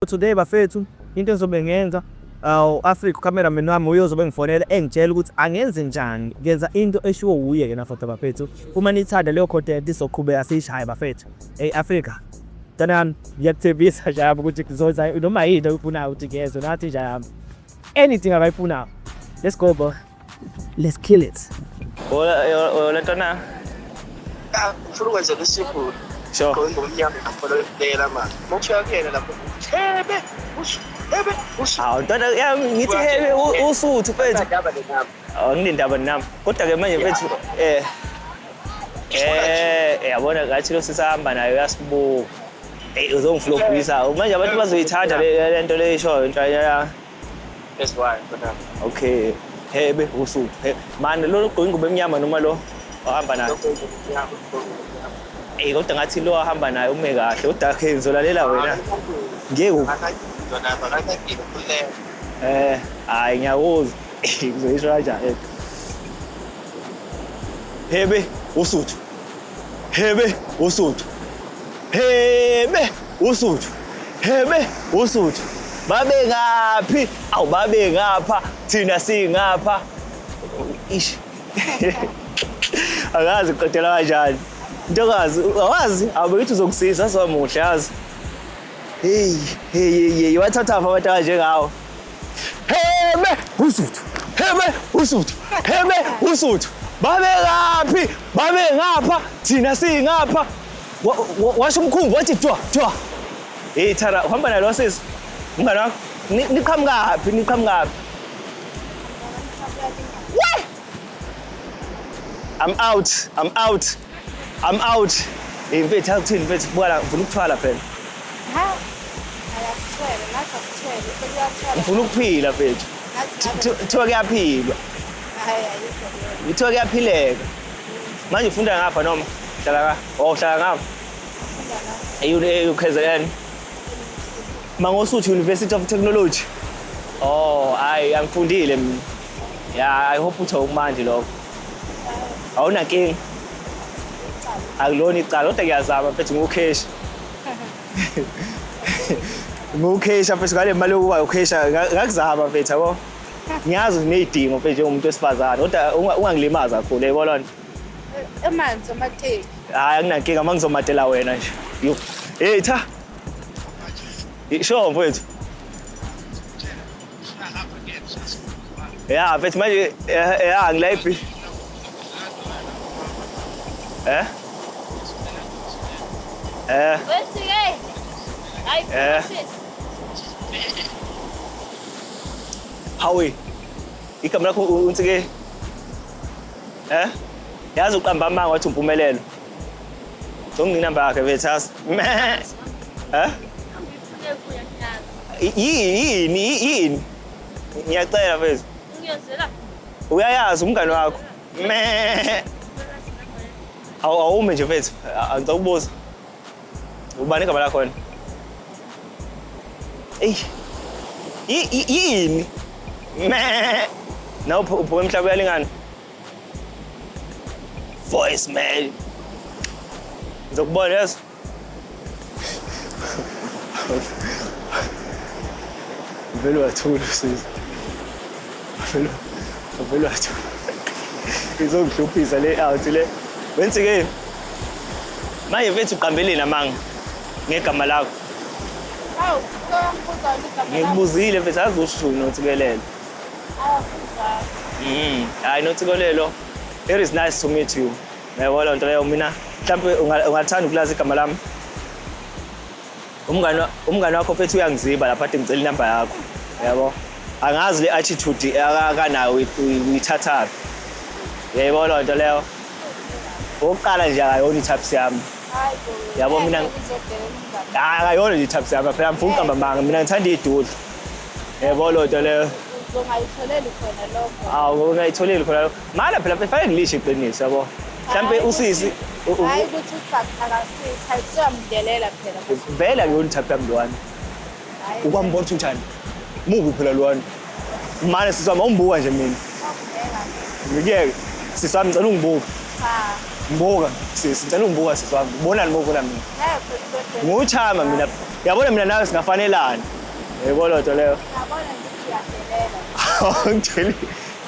today bafethu into engizobe ngenza Africa cameraman wami uyozobe ngifonela engitshela ukuthi angenze njani ngenza into eshiwo uye yena futhi bafethu uma nithanda leyo content izoqhubeka siyishaya bafethu Africa tanani ngiyakuthembisa nje ukuthi kuzoza noma yini oyifunayo ukuthi ngeze nathi nje anything abayifunayo. Let's go bro, let's kill it. Hola Tona. Ufuna ukwenza lesipho. Sure. Ngomnyama ngapholela manje. Mokushayela lapho. Hebe, Hawu Tona ngithi hebe usuthu mfethu. Nginendaba nami. Kodwa ke manje mfethu yabona ngathi lo sisahamba nayo yasibuka. Uzongiflopisa. Manje abantu bazoyithanda le nto le show inhlaya. That's why, but okay. Hebe usuthu. Manje lo gqoka ingubo emnyama noma lo ohamba nayo. Kodwa ngathi lo ahamba naye ume kahle kodwa ke ngizolalela wena ngeke yona bakaqedile kuleyo hayi ngiyakuzwa ngizoyisho kanjani hebe usuthu hebe usuthu hebe usuthu hebe usuthu babe ngaphi babe ngapha thina singapha ish akazi uqedela kanjani Ntokazi awazi abayithi uzokusiza samuhle yazi hey wathatha abantu kanje ngawo hebe usuthu hebe usuthu babe ngapha thina singapha washo umkhumbi wathi twa Thara uhamba nalo sisi umngane wakho niqhamuka I'm out. Mfethu akuthini mfethu buka ngifuna ukuthwala phela. Ayakuthwele nathi akuthwele sekuyathwala. Ngifuna ukuphila mfethu. Kuthiwa kuyaphilwa. Hayi ayikho. Kuthiwa kuyaphileka. Manje ufunda ngapha noma hlala uhlala ngapha. KZN. Mangosuthu University of Technology. Hayi angifundile mina. I hope uthi ukumandi lokho. Awuna nkinga. Akulona icala kodwa ngiyazama mfethu ngukheshi. Ngukheshi mfethu ngale mali yokuba ukhesha ngakuzama mfethu yabo. Ngiyazi unezidingo mfethu njengomuntu wesifazane kodwa ungangilimaza kakhulu yayibona. Emanzi amateki. Hayi akunankinga mangizomatela wena nje. Yo. Hey cha. Sho mfethu. Ya mfethu manje ngilaphi. Wethi hey. Hayi sis. Hawe. Ikamera lakho unsike. Yazi uqamba amanga wathi umpumelelo. Nginamba yakhe bethasa. Yini? Ngiyacela mfethu. Ngiyozela. Uyayazi umngane wakho. Awume nje mfethu. Angizawubuza. Ubani igama lakho wena? Yini? Nawu uphume emhlabeni uyalingana. Voice mail. Ngizokubona yazi. Velo athula sisi. Velo athula. Izongihluphisa le out le. Wenzike. Manje mfethu uqambeleni amanga ngegama lakho. Hawu, ngiyambuza igama. Ngikubuzile mfethu azusho notsikelelo. Hayi notsikelelo. It is nice to meet you. Yabona nto leyo mina mhlawumbe ungathanda ukulazi igama lami. Umngane wakho mfethu uyangiziba lapha athi ngicela inamba yakho. Yabo. Angazi le attitude akanayo uyithatha. Yayibona nto leyo. Oqala nje akayona ithaphisi yami. Yabo mina akayona nje ithaphisi yami phela ngifuna uqamba manga mina ngithanda idudla. Yayibona nto leyo. Ungayitholeli khona lokho. Ungayitholeli khona lokho. Mala phela fanele ngilisho iqiniso yabo. Mhlambe usisi hayi ukuthi uthakasisa ayisiyamdelela phela. Vela ngiyona ithaphi yami lwani. Ukwambona ukuthi njani? Mubi phela lwani. Manje sisama umbuka nje mina. Ngiyeke sisami ngicela ungibuka. Mbuka sicela ungibuka sisami. Ubonani mobona mina? Nguchama mina. Yabona mina nawe singafanelana. Yebo loo nto leyo. Ngiyabona ngithi uyadelela. Ngitheli.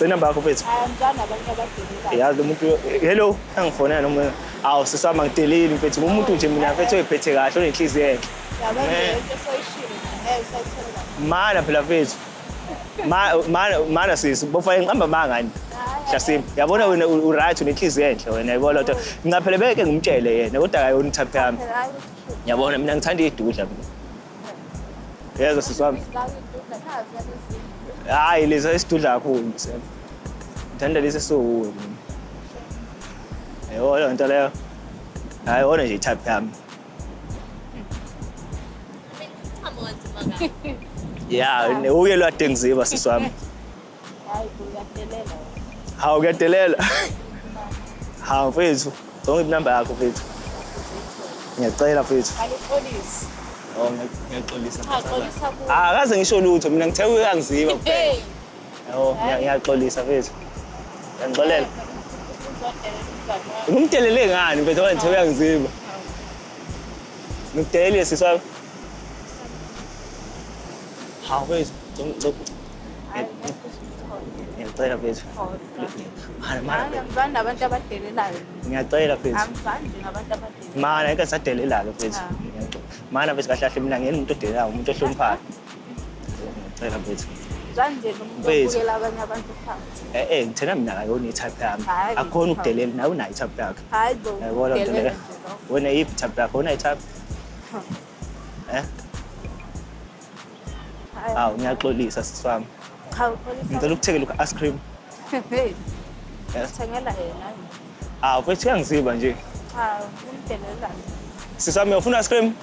Number yakho mfethu. Ngiyazana abantu abadelelayo. Yazi umuntu hello angifonela noma awu sisama ngitelile mfethu umuntu nje mina mfethu oyiphethe kahle onenhliziyo enhle. Yabona into soyishilo ngeke usayithola. Mana phela mfethu. Mana sisi bofana ngiqamba mangani. Shasim yabona wena uright unenhliziyo enhle wena yabo loo nto. Ngingaphela beke ngimtshele yena kodwa akayona ithaphi yami. Yabona mina ngithanda idudla mina. Yezwa sisi wami. Hayi leza isidudla kakhulu sema. Ngithanda lesi esiwuwe mina. Yebo loo nto leyo. Hayi wona nje ithaphi yami. Ya, uye lwade ngiziba sisi wami. Hayi uyadelela. Hawu kuyadelela. Hawu mfethu, zonke inamba yakho mfethu. Ngiyacela mfethu. Alipolice. Oh ngiyaxolisa. Xolisa ku. Akaze ngisho lutho mina ngithe uyangiziba kuphela. Hey. Yabo ngiyaxolisa mfethu. Ngixolela. Uzodelela. Ngumdelele ngani mfethu ngithe uyangiziba. Ngikudelele sisi wami. Hawu mfethu, ngiyacela mfethu. Angivani nabantu abadelelayo. Ngiyacela mfethu. Angivani nje nabantu abadelelayo. Mana ngeke sadelelalo mfethu. Mana mfethu kahle kahle mina ngiyena umuntu odelelayo, umuntu ohloniphayo. Ngiyacela mfethu. Njanje nomuntu obukela abanye abantu phansi. Ngithena mina akayona i-type yami. Hayi, Akhona ukudelela nawe unayo i-type yakho. Hayi bo. Yabo loo nto leyo. Wena yiphi i-type yakho? Unayo i-type? Hawu ngiyaxolisa sisi wami. Cha upolice. Ngicela ukuthekela u-ice cream. Hey. Yes. Thengela yena. Hawu mfethu uyangiziba nje. Cha umdelelayo. Sisi wami ufuna ice cream?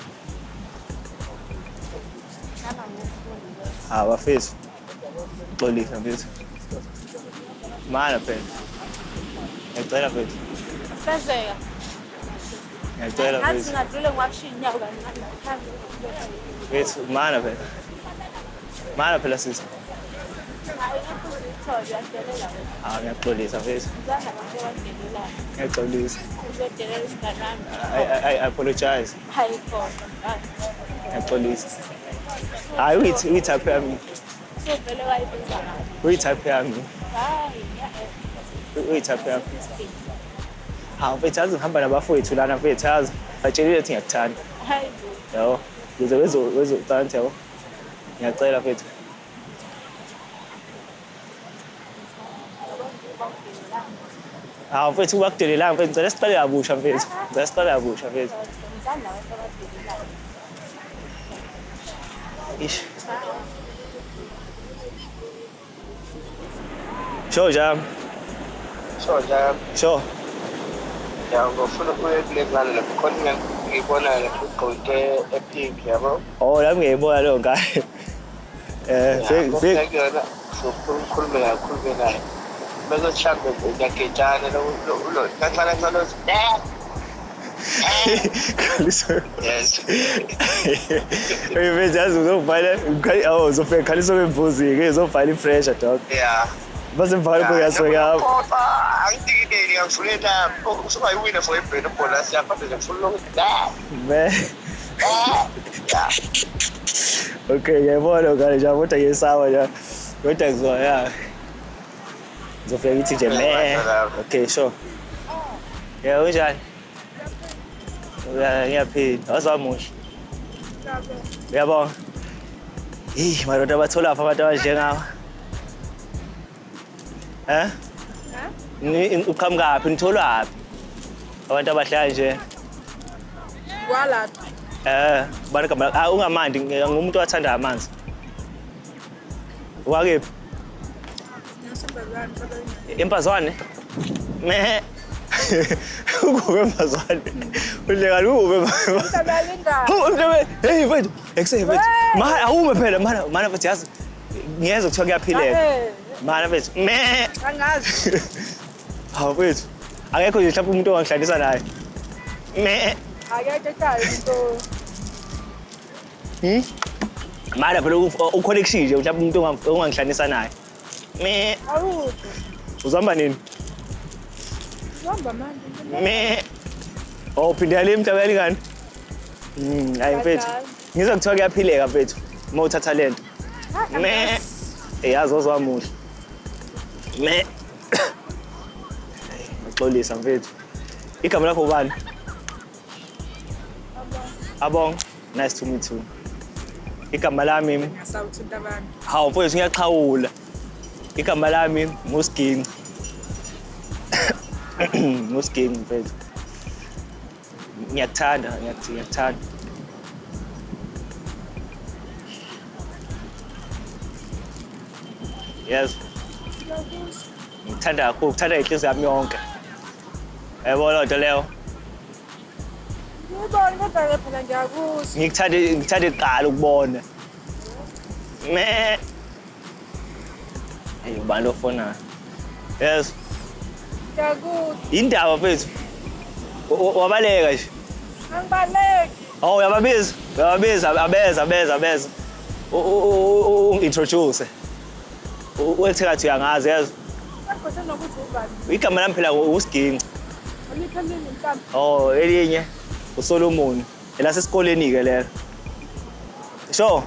Nana ngifuni. Hawu bafethu. Xolisa mfethu. Mana phela. Ngiyacela mfethu. Fezeka. Ngiyacela Ngathi mfethu. ngadlule ngiwashiya inyawo kancane ngaphandle. Mfethu mana phela. Mana phela sisi. Hayi ngikuthole yadelela. Hawu ngiyaxolisa mfethu. Ngizana abantu abadelelayo. Ngiyaxolisa. Uzodelela isiganami. I apologize. Hayi khona. Ngiyaxolisa. Hayi uyithaphi yami. Sovele wayibuza. Uyithaphi yami. Hayi. Uyithaphi yami. Hawu mfethu yazi ngihamba nabafowethu lana mfethu yazi. Batshelile ukuthi ngiyakuthanda. Hayi bo. Yabo. Yize wezothanda yabo. Ngiyacela mfethu. Hawu mfethu bakudelelanga mfethu ngicela siqale kabusha mfethu. Ngicela siqale kabusha mfethu. Ngizana abantu abadelelayo. Ish. Sure jam. So nje Sure. ya ngofuna ukuye kule ngane lapho khona ngibona lapho ugqoke epink yabo. Oh lami ngiyibona leyo ngane. Fake Ngiyona sokhuluma kakhulu naye. Bese shambe ngiyagejana lo kahlala hlala yes. Hey mfethu yazi uzofala uzofika khaliso bemvuzi-ke uzofala i-pressure dog. Yeah. Base mfana kuyasweka apho. Angidikile ngiyafuna usuka iwina for ibheno bonus yakho manje ngifuna ukuthi Man. Okay, ngiyabona ngale nje kodwa ngiyesawa nje. Kodwa ngizoya. Ngizofika ngithi nje me. Okay, sure. Yeah, unjani? Ngiyaphila. Wazamusha. Uyabona? Madoda bathola apha abantu abanjengawa. Uqhamuka nitholwaphi? Abantu abahlala nje. Kwala. Baraka ungamandi ngumuntu owathanda amanzi. Wakephi? Empazwane? Me. Ukube empazwane. Uhleka lube. Hey mfethu, eksefethu. Ma awume phela mana mfethu yazi. Ngiyeza kuthiwa kuyaphileka. Mana mfethu. Me. Angazi. Hawu mfethu. Akekho nje mhlawumbe umuntu ongihlanisa naye. Me. Akekho ekhaya into. Mana phela uconnection nje mhlawumbe umuntu ongangihlanisa naye. Me. Awukho. Uzihamba nini? Uhamba manje. Me. Oh phindela emhlabeni ngani? Hayi mfethu. Ngizokuthiwa kuyaphileka mfethu. uma uthatha lento me eyazi ozwamuhle me ngixolisa mfethu igama lakho ubani Abong nice to meet you igama lami Ngasawuthinta abantu. hawu mfethu ngiyaqhawula igama lami nguSginci nguSginci mfethu ngiyakuthanda yes ngithanda kakhulu ngithanda inhliziyo yami yonke yabona nto leyo Ngibona kodwa phela ngiyakuzwa. ngithanda iqala ukubona me hey ubani ofona yes Ngiyakuzwa. indaba mfethu wabaleka nje Angibaleki. oh uyababiza abeza introduce uthi kathi uyangazi yazi Ngikho nokuthi ubani. igama lami phela uSginci Aliphelile mhlawumbe. oh elinye uSolomon ela sesikoleni ke lelo so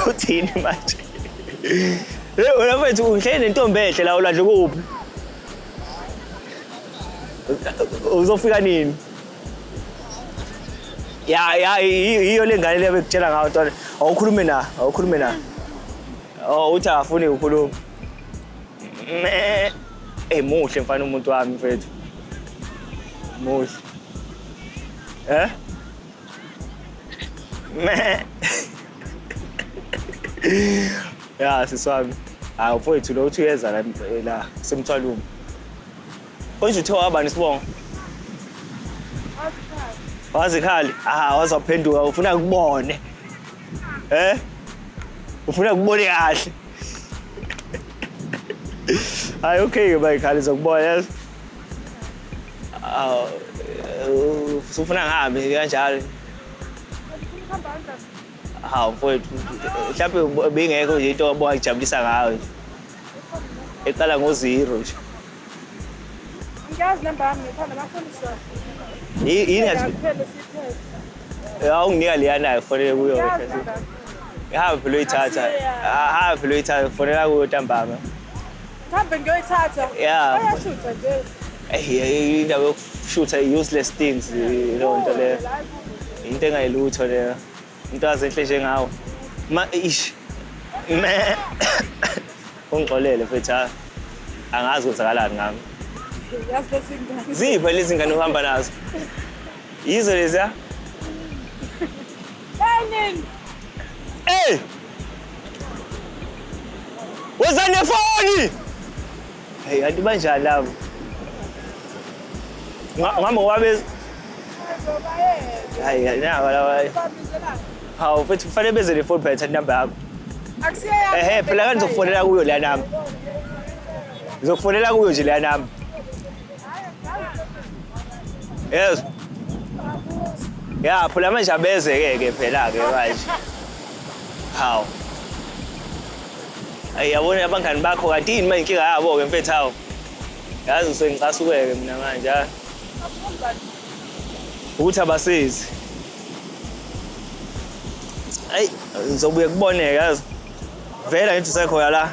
uthini manje wena mfethu uhleli nentombi ehle la ulandle kuphi uzofika nini ya iyo lengane le bekutshela ngayo ntwana awukhulume na oh uthi akafuni ukukhuluma muhle mfana umuntu wami mfethu muhle ya siswami hawu mfethu lo uthi uyeza la semthwalumi konje uthe wabani sibonga wazikhali wazaphenduka ufuna ukubone ufuna ukubone kahle hayi okay bayikhali zokubona yes ufuna ngihambe kanjalo hawu mfowethu mhlawumbe bengekho nje into abongijabulisa ngayo eqala ngo-0 nje Ngiyazi namba yami ngithanda bafundisa. yini ngathi Phela siphethe. awunginika leyanayo kufanele kuyo Ngiyazi namba. ngihamba phela uyithatha kufanele kuyo ntambama Mhlawumbe ngiyoyithatha. Yeah. Bayashutha nje. indaba yokushutha i-useless things leyo nto leyo into engayilutho leyo into azenhle njengawo ungixolele mfethu angazi kwenzakalani ngami Yazi lesingane. ziphi lezi ngane uhamba nazo yizo leziya Nini? weza nefoni hey kanti banjani labo ngama wabeza hayi naba lawa hawu mfethu kufanele beze nefoni phela thatha inamba yakho Akusiya. phela kanti uzokufonela kuyo leya namba uzokufonela kuyo nje leya namba yes ya phela manje abeze-ke phela-ke manje hawu ayi yabona abangani bakho kanti yini manje inkinga yabo-ke mfethu hawu yazi sengicasuke-ke mina manje ukuthi abasizi ayi ngizobuye kuboneke yazi vela ngithi usekhona la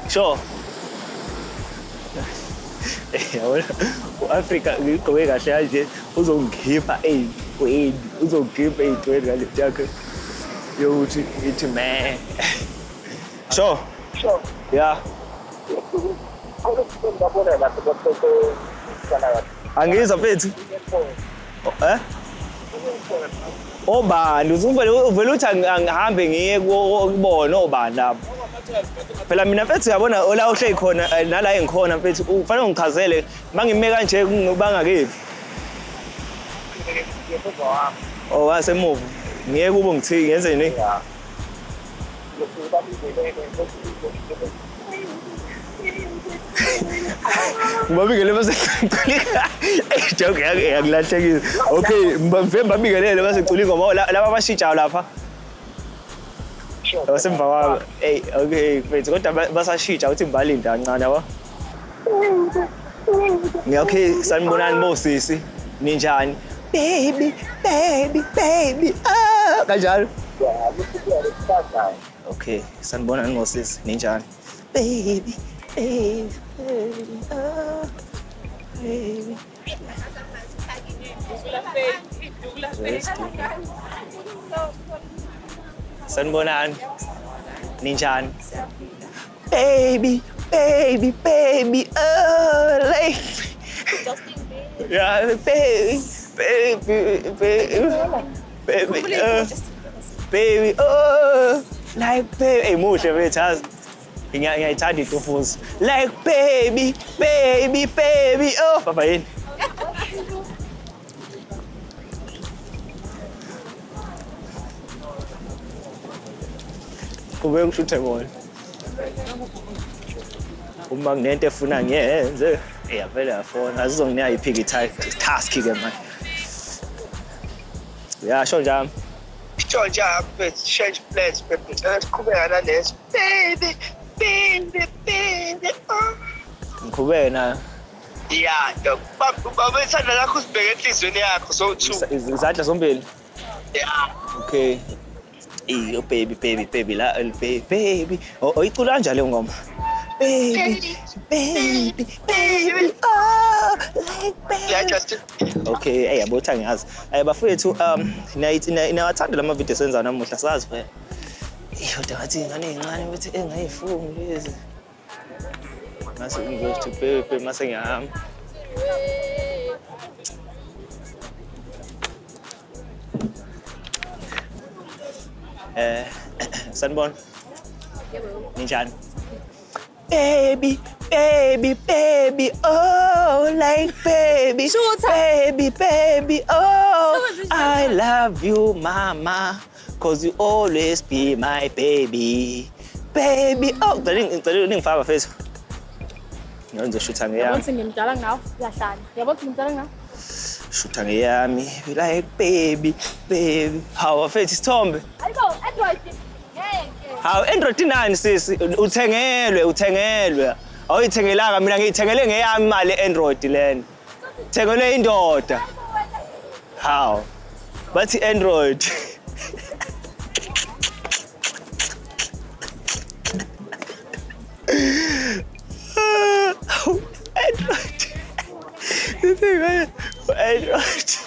sure yabona u-Afrika ngigqoke kahle kanje uzongikhipha ey'ntweni uzongikhipha ey'ntweni ngale nto yakho yokuthi ngithi me sure ya angizwa mfethu obani uvele uthi angihambe ngiye kubona obani lapho phela mina mfethu uyabona la uhleli khona nala engikhona mfethu ufanele ungichazele mangime kanje bangakephi wasemuva ngiye kubo ngithi ngenze nini ngibabingelele base ngicula joke yakilahlekile okay mfemba babingelele base ngicula ingoma laba abashintshayo lapha wasemva kwami okay mfethu kodwa basashintsha uthi imbalinda kancane yabo Okay, sanibonani bosisi. Ninjani? Baby, baby, baby. Ah, kanjalo. Okay, sanibonani bosisi. Ninjani? Baby, baby, baby. Ah, baby. Sanibonani. Ninjani? Baby, baby, baby. Oh, like. Yeah, baby, baby, baby, baby, baby, oh, like baby. Hey, muhle bethazi. Ngiyayithanda itofuzi. Like baby, baby, baby. Oh, baba yini. Kube ngishuthe ngona. Uma kunento efuna ngiyenze, vele yafona. Azizonginika iphiki task ke manje. Yasho njalo. Sure job, but change plans, but let's come on this. Baby, baby, baby. Ngiqhubeke na. Yeah, baba isandla lakho sibheke enhlizweni yakho so-2. Izandla zombili. Yeah. Okay. Iyo baby, baby, baby la baby. Oyicula kanjalo le ngoma. Baby, baby, baby. Oh, like baby. Yeah, Justin. Okay, hey yabo thangiyazi. Bafowethu inawathanda lama video senza namuhla sazi phela. Kodwa ngathi ingane encane ukuthi engayifuni lezi. Mase ngizothi baby mase ngiyahamba. Sanibona. Ninjani? Baby, baby, baby, oh, like baby, baby, baby, oh, I love you, mama, cause you always be my baby, baby, oh, ngifaka face. Ngizoshuta ngeyami. Yabona ngimdala ngawo, uyahlala. Yabona ngimdala ngawo. Shutha ngeyami, like baby, baby. Hawa face isithombe. Ayibo, Android. Hawu Android 9 sisi uthengelwe awuyithengelanga mina ngiyithengele ngeyami imali Android lena thengelwe indoda hawu bathi Android Android